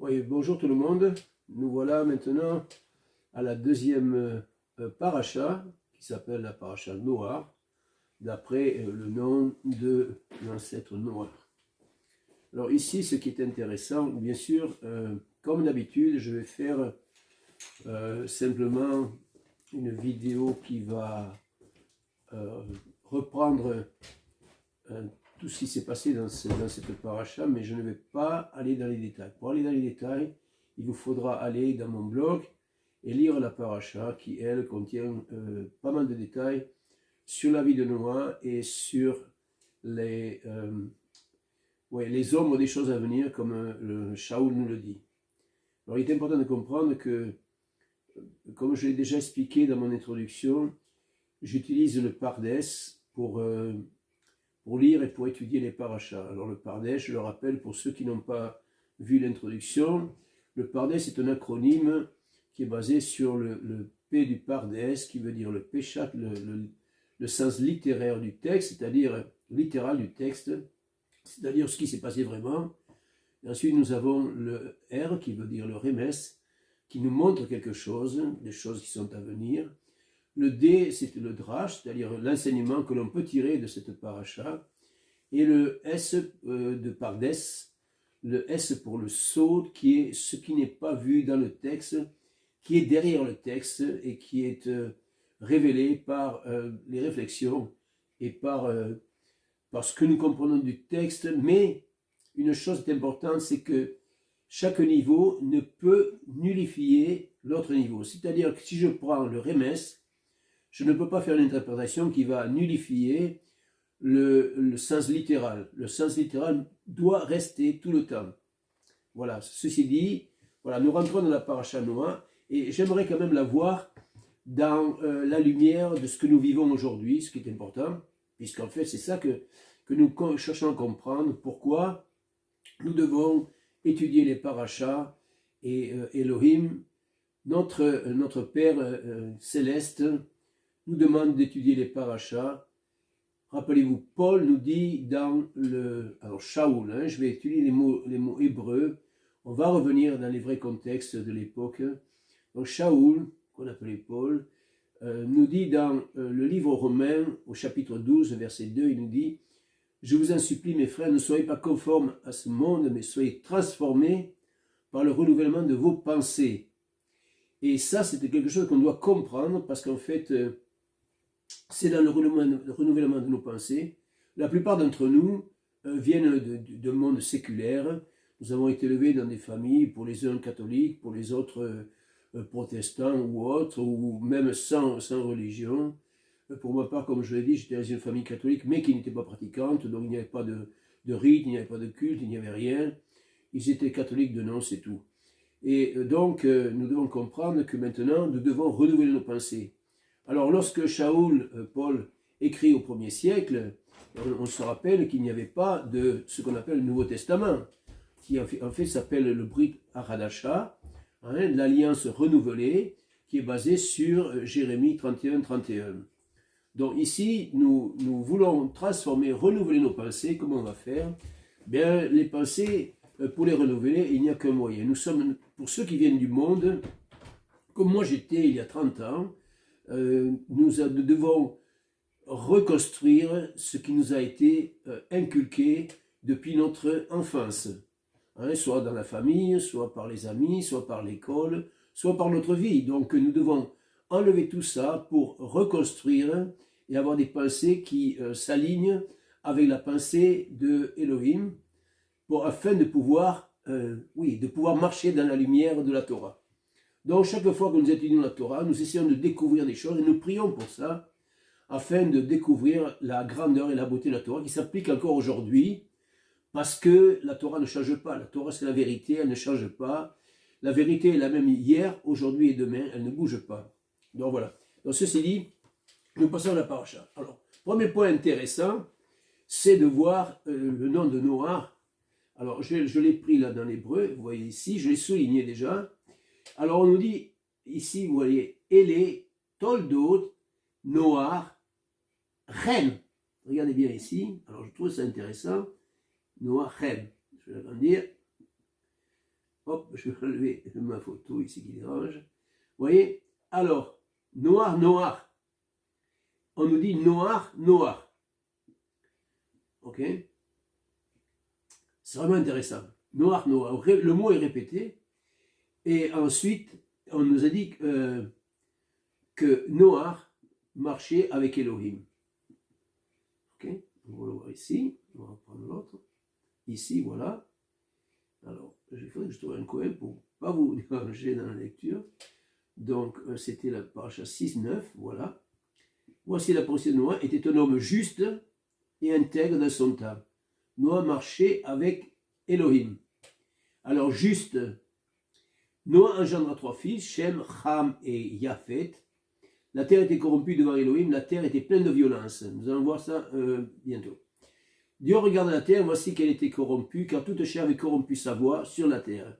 Oui, bonjour tout le monde. Nous voilà maintenant à la deuxième paracha, qui s'appelle la paracha Noah, d'après le nom de l'ancêtre Noah. Alors ici, ce qui est intéressant, bien sûr, comme d'habitude, je vais faire simplement une vidéo qui va reprendre tout ce qui s'est passé dans cette paracha, mais je ne vais pas aller dans les détails. Pour aller dans les détails, il vous faudra aller dans mon blog et lire la paracha qui, elle, contient pas mal de détails sur la vie de Noah et sur les ombres des choses à venir, comme le Shaoul nous le dit. Alors il est important de comprendre que, comme je l'ai déjà expliqué dans mon introduction, j'utilise le Pardes pour lire et pour étudier les parachas. Alors le Pardes, je le rappelle pour ceux qui n'ont pas vu l'introduction, le Pardes est un acronyme qui est basé sur le P du Pardes, qui veut dire le Péchat, le sens littéraire du texte, c'est-à-dire littéral du texte, c'est-à-dire ce qui s'est passé vraiment. Et ensuite nous avons le R qui veut dire le Remes, qui nous montre quelque chose, des choses qui sont à venir. Le D, c'est le Drash, c'est-à-dire l'enseignement que l'on peut tirer de cette paracha. Et le S de Pardes, le S pour le Sod, qui est ce qui n'est pas vu dans le texte, qui est derrière le texte et qui est révélé par les réflexions et par ce que nous comprenons du texte. Mais une chose importante, c'est que chaque niveau ne peut nullifier l'autre niveau. C'est-à-dire que si je prends le Remes, je ne peux pas faire une interprétation qui va nullifier le sens littéral. Le sens littéral doit rester tout le temps. Voilà, ceci dit, voilà, nous rentrons dans la paracha Noah et j'aimerais quand même la voir dans la lumière de ce que nous vivons aujourd'hui, ce qui est important, puisqu'en fait c'est ça que nous cherchons à comprendre, pourquoi nous devons étudier les parachas et Elohim, notre Père céleste, nous demande d'étudier les parachas. Rappelez-vous, Paul nous dit dans alors Shaoul, je vais étudier les mots hébreux, on va revenir dans les vrais contextes de l'époque. Donc Shaoul, qu'on appelait Paul, nous dit dans le livre romain, au chapitre 12, verset 2, il nous dit « Je vous en supplie, mes frères, ne soyez pas conformes à ce monde, mais soyez transformés par le renouvellement de vos pensées. » Et ça, c'était quelque chose qu'on doit comprendre, parce qu'en fait, c'est dans le renouvellement de nos pensées. La plupart d'entre nous viennent de monde séculaire. Nous avons été élevés dans des familles, pour les uns catholiques, pour les autres protestants ou autres, ou même sans religion. Pour ma part, comme je l'ai dit, j'étais dans une famille catholique, mais qui n'était pas pratiquante, donc il n'y avait pas de rite, il n'y avait pas de culte, il n'y avait rien. Ils étaient catholiques de nom, c'est tout. Et donc, nous devons comprendre que maintenant, nous devons renouveler nos pensées. Alors, lorsque Shaoul, Paul, écrit au 1er siècle, on se rappelle qu'il n'y avait pas de ce qu'on appelle le Nouveau Testament, qui en fait s'appelle le Brit Hadasha, l'alliance renouvelée, qui est basée sur Jérémie 31-31. Donc ici, nous voulons transformer, renouveler nos pensées. Comment on va faire? Bien, les pensées, pour les renouveler, il n'y a qu'un moyen. Nous sommes, pour ceux qui viennent du monde, comme moi j'étais il y a 30 ans, nous devons reconstruire ce qui nous a été inculqué depuis notre enfance, soit dans la famille, soit par les amis, soit par l'école, soit par notre vie. Donc nous devons enlever tout ça pour reconstruire et avoir des pensées qui s'alignent avec la pensée de Elohim, afin de pouvoir marcher dans la lumière de la Torah. Donc chaque fois que nous étudions la Torah, nous essayons de découvrir des choses et nous prions pour ça, afin de découvrir la grandeur et la beauté de la Torah qui s'applique encore aujourd'hui, parce que la Torah ne change pas. La Torah c'est la vérité, elle ne change pas. La vérité est la même hier, aujourd'hui et demain, elle ne bouge pas. Donc voilà. Donc ceci dit, nous passons à la paracha. Alors, premier point intéressant, c'est de voir le nom de Noah. Alors je l'ai pris là dans l'hébreu, vous voyez ici, je l'ai souligné déjà. Alors on nous dit, ici vous voyez, Elé, Toldot, Noah, Ren. Regardez bien ici, alors je trouve ça intéressant. Noah, Ren. Je vais l'agrandir. hop, je vais enlever ma photo ici qui dérange. Vous voyez? Alors, noir, noir. On nous dit noir, noir. Ok? C'est vraiment intéressant. Noir, noir. Le mot est répété. Et ensuite, on nous a dit que Noach marchait avec Elohim. Ok? On va le voir ici. On va prendre l'autre. Ici, voilà. Alors, il faudrait que je trouve un coin pour ne pas vous déranger dans la lecture. Donc, c'était la paracha 6-9, voilà. Voici la pensée de Noach, était un homme juste et intègre dans son temps. Noach marchait avec Elohim. Alors, juste, Noach engendra 3 fils, Shem, Ham et Japhet. La terre était corrompue devant Elohim, la terre était pleine de violence. Nous allons voir ça bientôt. Dieu regarde la terre, voici qu'elle était corrompue, car toute chair avait corrompu sa voix sur la terre.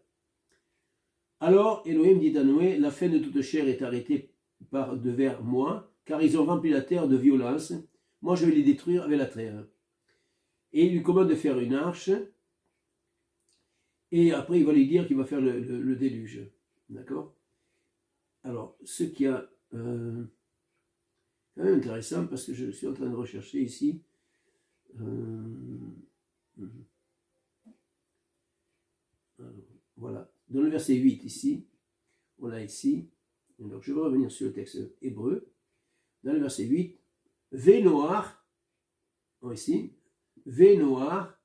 Alors Elohim dit à Noé, la fin de toute chair est arrêtée devers moi, car ils ont rempli la terre de violence. Moi je vais les détruire avec la terre. Et il lui commande de faire une arche. Et après il va lui dire qu'il va faire le déluge. D'accord? Alors, ce qui est quand même intéressant, parce que je suis en train de rechercher ici. Alors, voilà. Dans le verset 8 ici, on l'a ici. Donc je vais revenir sur le texte hébreu. Dans le verset 8, Vénoar, ici, Vénoar,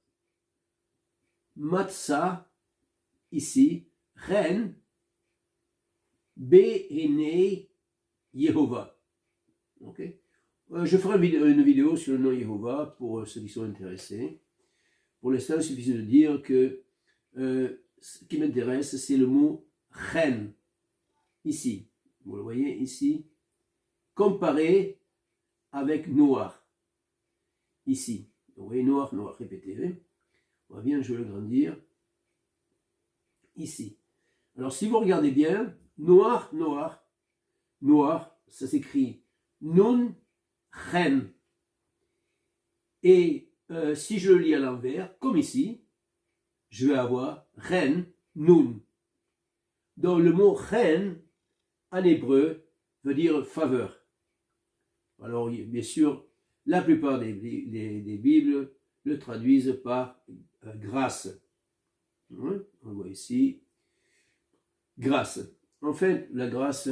Matsa, ici, Ren, Béhéné, Yehovah. Okay. Je ferai une vidéo sur le nom Yehovah pour ceux qui sont intéressés. Pour l'instant, il suffit de dire que ce qui m'intéresse, c'est le mot Ren, ici. Vous le voyez ici, comparé avec Noir, ici. Vous voyez Noir, Noir, répétez. Hein? On va bien, je vais le grandir, ici. Alors, si vous regardez bien, Noir, Noir, Noir, ça s'écrit Nun, Ren. Et si je le lis à l'envers, comme ici, je vais avoir Ren, Nun. Donc, le mot Ren, en hébreu, veut dire faveur. Alors, bien sûr, la plupart des Bibles le traduisent par grâce. On voit ici, grâce. En fait, la grâce,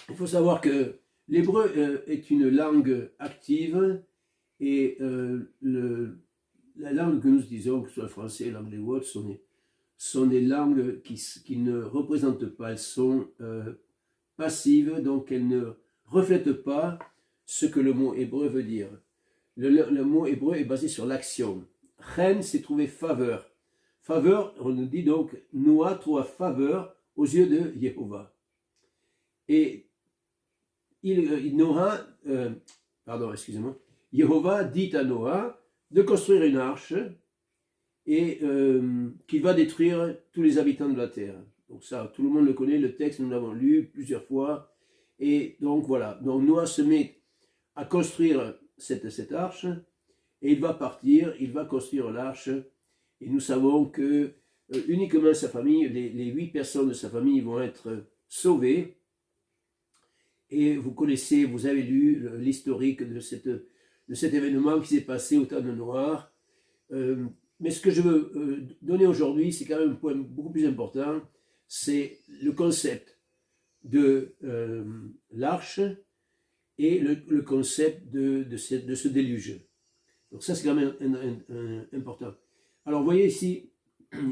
il faut savoir que l'hébreu est une langue active et la langue que nous utilisons, que ce soit le français, l'anglais ou autre, sont des langues qui ne représentent pas, elles sont passives, donc elles ne reflètent pas ce que le mot hébreu veut dire. Le mot hébreu est basé sur l'action. Chen, c'est trouver faveur. Faveur, on nous dit donc, Noah trouva faveur aux yeux de Jéhovah. Et Jéhovah dit à Noah de construire une arche et qu'il va détruire tous les habitants de la terre. Donc ça, tout le monde le connaît, le texte, nous l'avons lu plusieurs fois. Et donc voilà, donc Noah se met à construire cette arche et il va partir, il va construire l'arche. Et nous savons que uniquement sa famille, les 8 personnes de sa famille vont être sauvées. Et vous connaissez, vous avez lu l'historique de cet événement qui s'est passé au temps de Noah. Mais ce que je veux donner aujourd'hui, c'est quand même un point beaucoup plus important, c'est le concept de l'arche et le concept de ce déluge. Donc ça, c'est quand même important. Alors, vous voyez ici,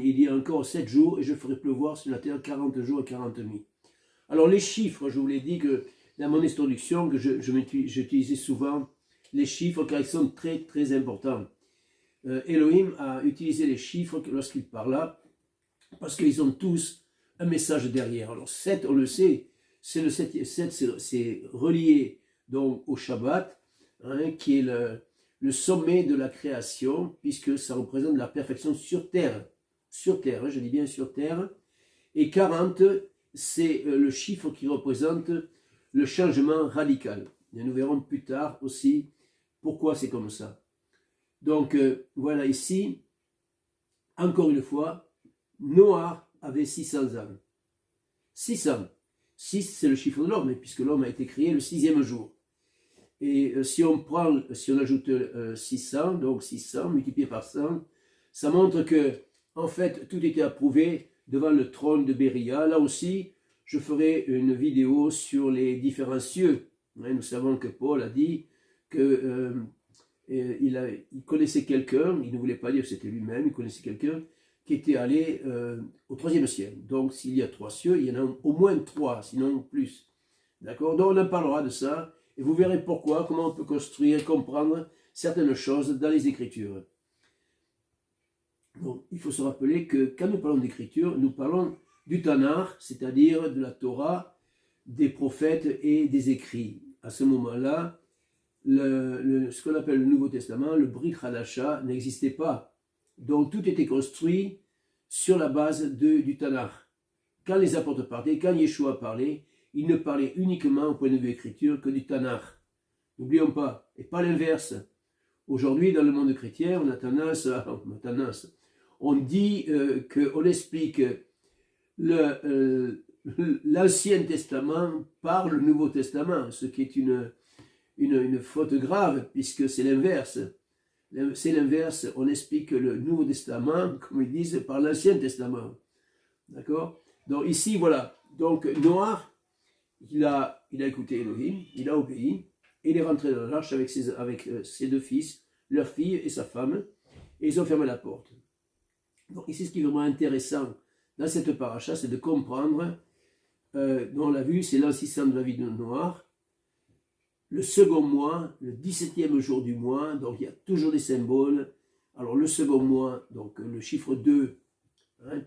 il y a encore 7 jours et je ferai pleuvoir sur la terre 40 jours et 40 nuits. Alors, les chiffres, je vous l'ai dit que dans mon introduction, que j'utilisais souvent les chiffres car ils sont très, très importants. Elohim a utilisé les chiffres lorsqu'il parla parce qu'ils ont tous un message derrière. Alors, 7, on le sait, c'est le 7, c'est relié donc au Shabbat, hein, qui est le sommet de la création, puisque ça représente la perfection sur terre, hein, je dis bien sur terre, et 40, c'est le chiffre qui représente le changement radical. Et nous verrons plus tard aussi pourquoi c'est comme ça. Donc voilà ici, encore une fois, Noah avait 600 ans. 600. 6, c'est le chiffre de l'homme, puisque l'homme a été créé le 6e jour. Et si on ajoute 600, donc 600 multiplié par 100, ça montre que, en fait, tout était approuvé devant le trône de Béria. Là aussi, je ferai une vidéo sur les différents cieux. Nous savons que Paul a dit que il connaissait quelqu'un, il ne voulait pas dire que c'était lui-même, il connaissait quelqu'un qui était allé au 3e ciel. Donc, s'il y a 3 cieux, il y en a au moins 3, sinon plus. D'accord? Donc, on en parlera de ça. Et vous verrez pourquoi, comment on peut construire, comprendre certaines choses dans les Écritures. Donc, il faut se rappeler que quand nous parlons d'Écriture, nous parlons du Tanakh, c'est-à-dire de la Torah, des prophètes et des écrits. À ce moment-là, ce qu'on appelle le Nouveau Testament, le Brit Hadasha, n'existait pas. Donc, tout était construit sur la base du Tanakh. Quand les apôtres parlaient, quand Yeshua parlait, il ne parlait uniquement au point de vue écriture que du Tanakh. N'oublions pas, et pas l'inverse. Aujourd'hui, dans le monde chrétien, on a tendance, on dit qu'on explique l'Ancien Testament par le Nouveau Testament, ce qui est une faute grave, puisque c'est l'inverse. C'est l'inverse, on explique le Nouveau Testament, comme ils disent, par l'Ancien Testament. D'accord? Donc ici, voilà. Donc Noah, il a écouté Elohim, il a obéi, et il est rentré dans l'arche avec ses 2 fils, leur fille et sa femme, et ils ont fermé la porte. Donc ici, ce qui est vraiment intéressant dans cette paracha, c'est de comprendre, dont on l'a vu, c'est l'an 600 de la vie de Noah, le second mois, le 17e jour du mois, donc il y a toujours des symboles. Alors le second mois, donc le chiffre 2,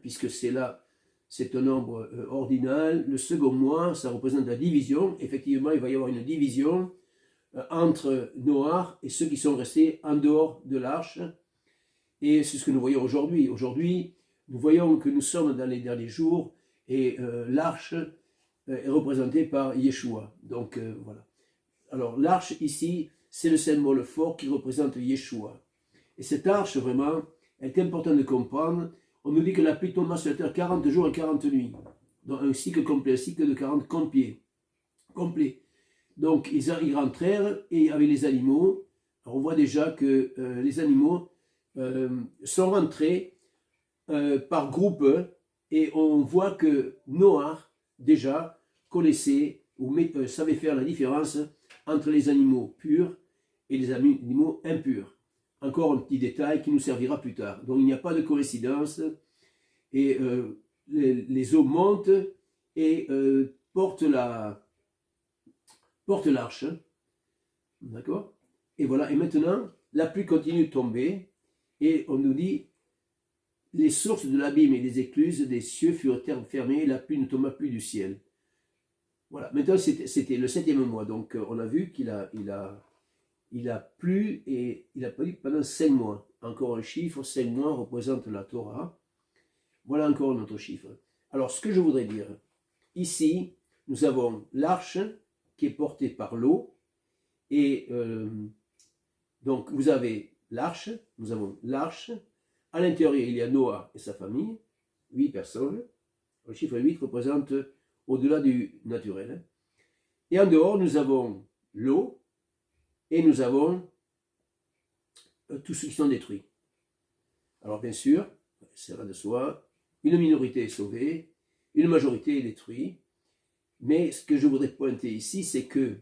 puisque c'est là, c'est un nombre ordinal. Le second mois, ça représente la division. Effectivement, il va y avoir une division entre Noah et ceux qui sont restés en dehors de l'arche. Et c'est ce que nous voyons aujourd'hui. Aujourd'hui, nous voyons que nous sommes dans les derniers jours et l'arche est représentée par Yeshua. Donc voilà. Alors l'arche ici, c'est le symbole fort qui représente Yeshua. Et cette arche, vraiment, elle est importante de comprendre. On nous dit que la pluie tomba sur la terre 40 jours et 40 nuits. Donc un cycle complet, un cycle de 40 complet. Donc ils rentrèrent et avec les animaux, alors on voit déjà que les animaux sont rentrés par groupe et on voit que Noah déjà connaissait ou savait faire la différence entre les animaux purs et les animaux impurs. Encore un petit détail qui nous servira plus tard. Donc il n'y a pas de coïncidence et les eaux montent et portent l'arche. D'accord? Et voilà, et maintenant la pluie continue de tomber et on nous dit les sources de l'abîme et des écluses des cieux furent fermées et la pluie ne tomba plus du ciel. Voilà, maintenant c'était le 7e mois, donc on a vu qu'il a plu et il a plu pendant 5 mois. Encore un chiffre, 5 mois représente la Torah. Voilà encore un autre chiffre. Alors ce que je voudrais dire, ici nous avons l'arche qui est portée par l'eau et donc vous avez l'arche, nous avons l'arche, à l'intérieur il y a Noah et sa famille, 8 personnes, le chiffre 8 représente au-delà du naturel. Et en dehors, nous avons l'eau et nous avons tous ceux qui sont détruits. Alors bien sûr, ça va de soi, une minorité est sauvée, une majorité est détruite. Mais ce que je voudrais pointer ici, c'est que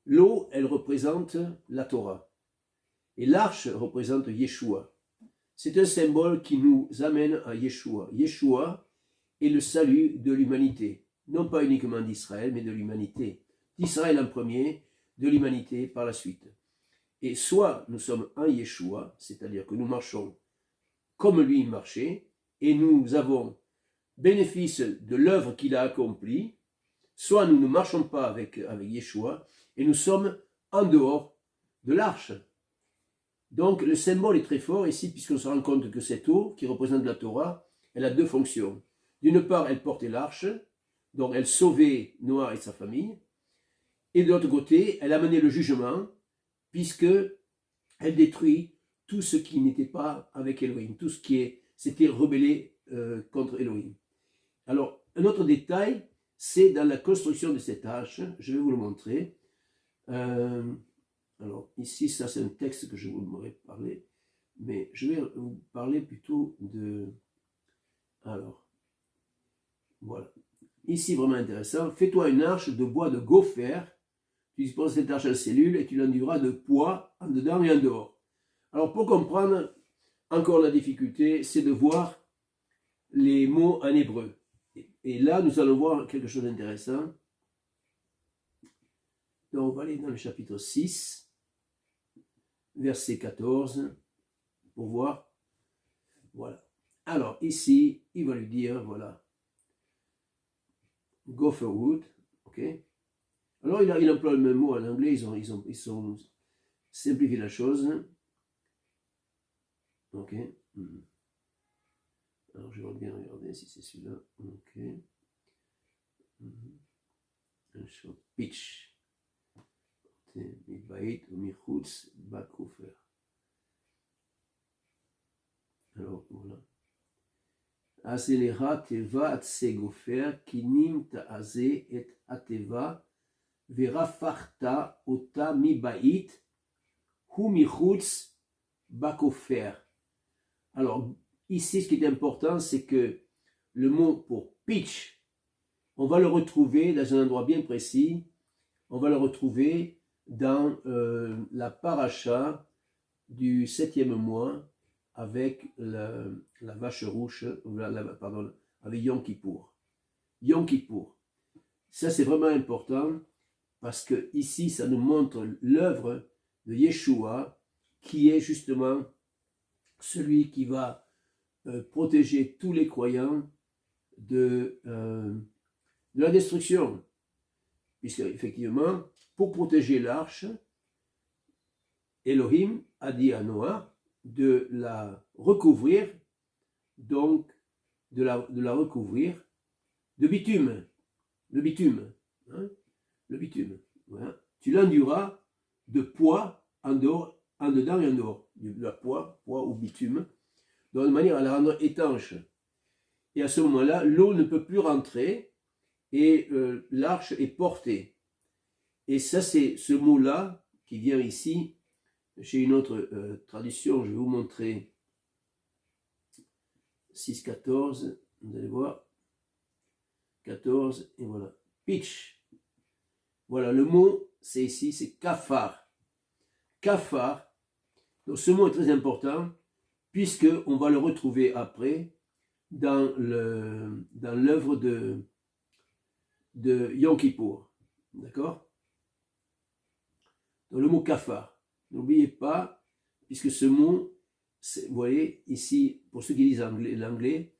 l'eau, elle représente la Torah. Et l'arche représente Yeshua. C'est un symbole qui nous amène à Yeshua. Yeshua est le salut de l'humanité. Non pas uniquement d'Israël, mais de l'humanité. D'Israël en premier, de l'humanité par la suite. Et soit nous sommes en Yeshua, c'est-à-dire que nous marchons comme lui marchait, et nous avons bénéfice de l'œuvre qu'il a accomplie, soit nous ne marchons pas avec Yeshua, et nous sommes en dehors de l'arche. Donc le symbole est très fort ici, puisqu'on se rend compte que cette eau, qui représente la Torah, elle a 2 fonctions. D'une part, elle portait l'arche, donc elle sauvait Noah et sa famille, et de l'autre côté, elle amenait le jugement, puisque elle détruit tout ce qui n'était pas avec Elohim, tout ce qui s'était rebellé contre Elohim. Alors, un autre détail, c'est dans la construction de cette arche. Je vais vous le montrer. Alors, ici, ça c'est un texte que je vous aurais parlé, mais je vais vous parler plutôt de... Alors, voilà. Ici, vraiment intéressant. Fais-toi une arche de bois de gopher. Tu disposes cette arche en cellule et tu l'enduras de poids en dedans et en dehors. Alors, pour comprendre, encore la difficulté, c'est de voir les mots en hébreu. Et là, nous allons voir quelque chose d'intéressant. Donc, on va aller dans le chapitre 6, verset 14, pour voir. Voilà. Alors, ici, il va lui dire, voilà, gopherwood, ok. Alors, il emploie le même mot en anglais, ils sont simplifié la chose. Ok. Alors, je vais bien regarder si c'est celui-là. Ok. Un short pitch. Alors, voilà. Azelera teva atsegofer kinim ta'aze et ateva verafarta ota mibait hu michutz bakofer. Alors, ici, ce qui est important, c'est que le mot pour pitch, on va le retrouver dans un endroit bien précis. On va le retrouver dans la paracha du 7e mois avec la vache rouge, pardon, avec Yom Kippour. Yom Kippour. Ça, c'est vraiment important parce que ici, ça nous montre l'œuvre de Yeshua qui est justement celui qui va protéger tous les croyants de la destruction. Puisque, effectivement, pour protéger l'arche, Elohim a dit à Noah de la recouvrir, donc de la recouvrir de bitume. Le bitume. Hein, le bitume. Voilà. Tu l'enduras de poids en dehors, en dedans et en dehors. De la poids ou bitume, de manière à la rendre étanche. Et à ce moment-là, l'eau ne peut plus rentrer et l'arche est portée. Et ça, c'est ce mot-là qui vient ici, chez une autre traduction, je vais vous montrer 6.14, vous allez voir, 14, et voilà, pitch. Voilà, le mot, c'est ici, c'est kafar. Kafar, donc ce mot est très important, puisqu'on va le retrouver après dans l'œuvre de Yom Kippour. D'accord? Donc le mot kafar. N'oubliez pas, puisque ce mot, vous voyez ici, pour ceux qui lisent l'anglais,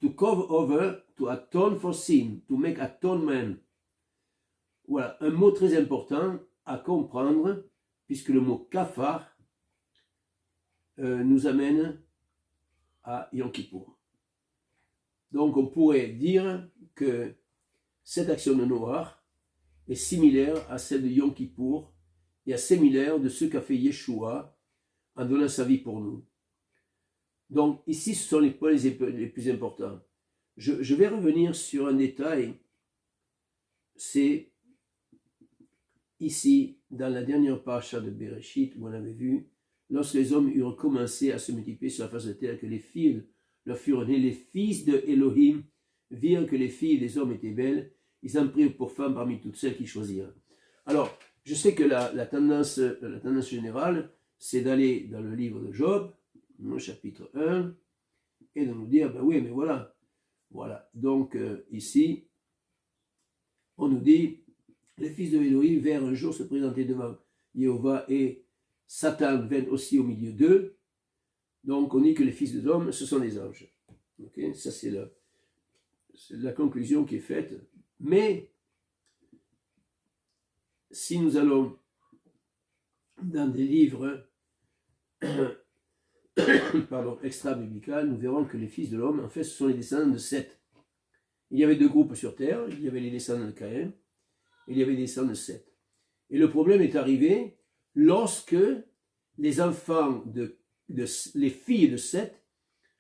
to cover over, to atone for sin, to make atonement. Voilà, un mot très important à comprendre, puisque le mot kafar nous amène à Yom Kippour. Donc on pourrait dire que cette action de Noach est similaire à celle de Yom Kippour et à similaire de ce qu'a fait Yeshua en donnant sa vie pour nous. Donc ici, ce sont les points les plus importants. Je vais revenir sur un détail, c'est ici, dans la dernière paracha de Bereshit, où on avait vu, lorsque les hommes eurent commencé à se multiplier sur la face de la terre, que les filles leur furent nées, les fils de Elohim virent que les filles des hommes étaient belles, ils en prirent pour femmes parmi toutes celles qu'ils choisirent. Alors, je sais que la tendance générale, c'est d'aller dans le livre de Job, chapitre 1, et de nous dire, ben oui, mais voilà. Voilà. Donc, ici, on nous dit, les fils de Elohim vinrent un jour se présenter devant Jéhovah et Satan vint aussi au milieu d'eux. Donc, on dit que les fils de l'homme, ce sont les anges. Okay? Ça, c'est la conclusion qui est faite. Mais, si nous allons dans des livres extra-bibliques, nous verrons que les fils de l'homme, en fait, ce sont les descendants de Seth. Il y avait deux groupes sur terre, il y avait les descendants de Caïn, et il y avait les descendants de Seth. Et le problème est arrivé lorsque les enfants les filles de Seth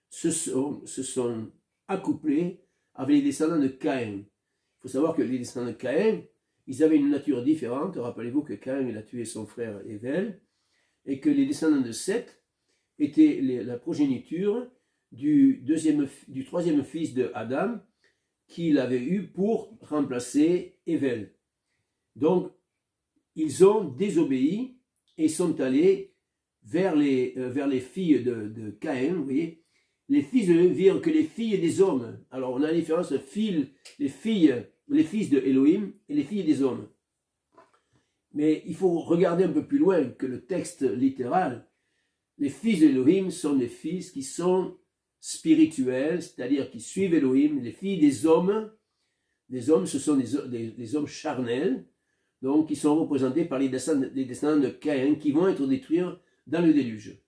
se sont accouplé avec les descendants de Caïn. Il faut savoir que les descendants de Caïn, ils avaient une nature différente. Rappelez-vous que Caïn, il a tué son frère Ével, et que les descendants de Seth étaient la progéniture du troisième fils de Adam, qu'il avait eu pour remplacer Ével. Donc, ils ont désobéi et sont allés vers les filles de Caïn, vous voyez. Les fils de virent que les filles des hommes. Alors, on a la différence de les fils de Elohim et les filles des hommes. Mais il faut regarder un peu plus loin que le texte littéral. Les fils d'Elohim sont des fils qui sont spirituels, c'est-à-dire qui suivent Elohim. Les filles des hommes, ce sont des hommes charnels, donc qui sont représentés par les descendants de Caïn, qui vont être détruits dans le déluge.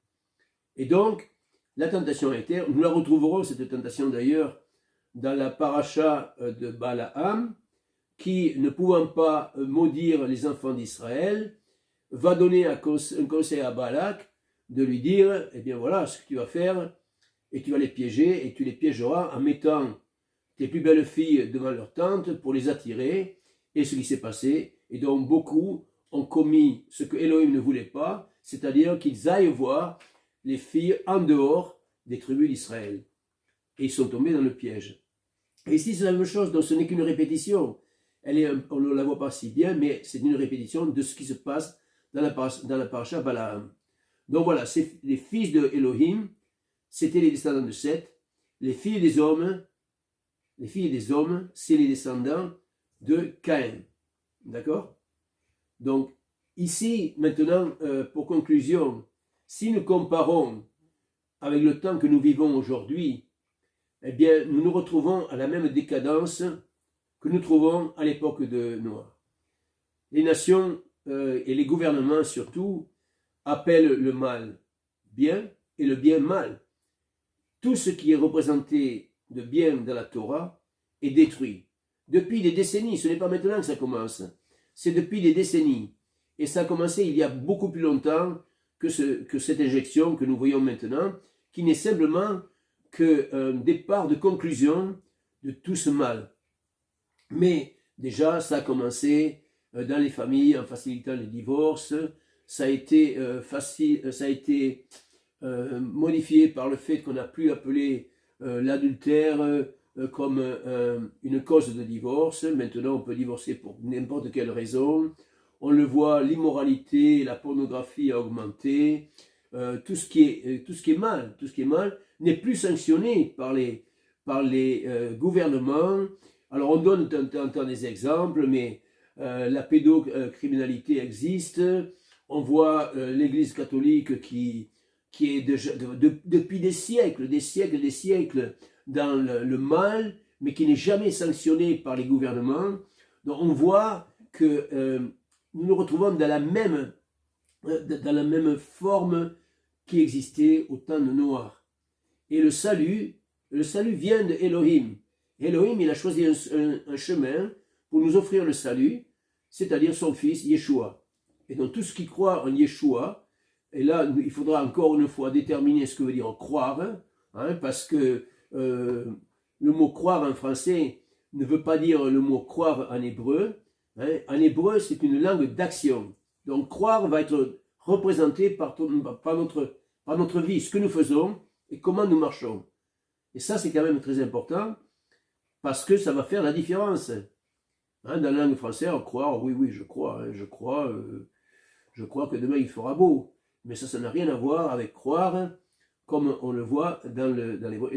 Et donc, la tentation était, nous la retrouverons, cette tentation d'ailleurs, dans la paracha de Balaam, qui, ne pouvant pas maudire les enfants d'Israël, va donner un conseil à Balak de lui dire, eh bien voilà ce que tu vas faire, et tu vas les piéger, et tu les piégeras en mettant tes plus belles filles devant leur tente pour les attirer, et ce qui s'est passé, et donc beaucoup ont commis ce que Elohim ne voulait pas, c'est-à-dire qu'ils aillent voir les filles en dehors des tribus d'Israël. Et ils sont tombés dans le piège. Et ici c'est la même chose, donc ce n'est qu'une répétition. On ne la voit pas si bien, mais c'est une répétition de ce qui se passe dans la paracha Balaam. Donc voilà, les fils de Elohim, c'était les descendants de Seth. Les filles des hommes, c'est les descendants de Caïn. D'accord? Donc, ici, maintenant, pour conclusion, si nous comparons avec le temps que nous vivons aujourd'hui, eh bien, nous nous retrouvons à la même décadence que nous trouvons à l'époque de Noé. Les nations et les gouvernements surtout appellent le mal bien et le bien mal. Tout ce qui est représenté de bien dans la Torah est détruit. Depuis des décennies, ce n'est pas maintenant que ça commence, c'est depuis des décennies. Et ça a commencé il y a beaucoup plus longtemps que cette injection que nous voyons maintenant, qui n'est simplement qu'un départ de conclusion de tout ce mal. Mais déjà, ça a commencé dans les familles en facilitant les divorces. Ça a été modifié par le fait qu'on n'a plus appelé l'adultère comme une cause de divorce. Maintenant, on peut divorcer pour n'importe quelle raison. On le voit, l'immoralité, la pornographie a augmenté. Tout ce qui est mal n'est plus sanctionné par les gouvernements. Alors on donne de temps en temps des exemples, mais la pédocriminalité existe. On voit l'Église catholique qui est déjà, depuis des siècles dans le mal, mais qui n'est jamais sanctionné par les gouvernements. Donc on voit que nous nous retrouvons dans la même forme qui existait au temps de Noé. Et le salut vient de Elohim. Elohim, il a choisi un chemin pour nous offrir le salut, c'est-à-dire son fils Yeshua. Et donc tout ce qui croit en Yeshua, et là il faudra encore une fois déterminer ce que veut dire croire, hein, parce que le mot croire en français ne veut pas dire le mot croire en hébreu. Hein. En hébreu, c'est une langue d'action. Donc croire va être représenté par notre vie, ce que nous faisons et comment nous marchons. Et ça, c'est quand même très important, parce que ça va faire la différence. Hein, dans la langue française, croire, oui, je crois, hein, je crois que demain il fera beau. Mais ça n'a rien à voir avec croire, comme on le voit dans l'hébreu.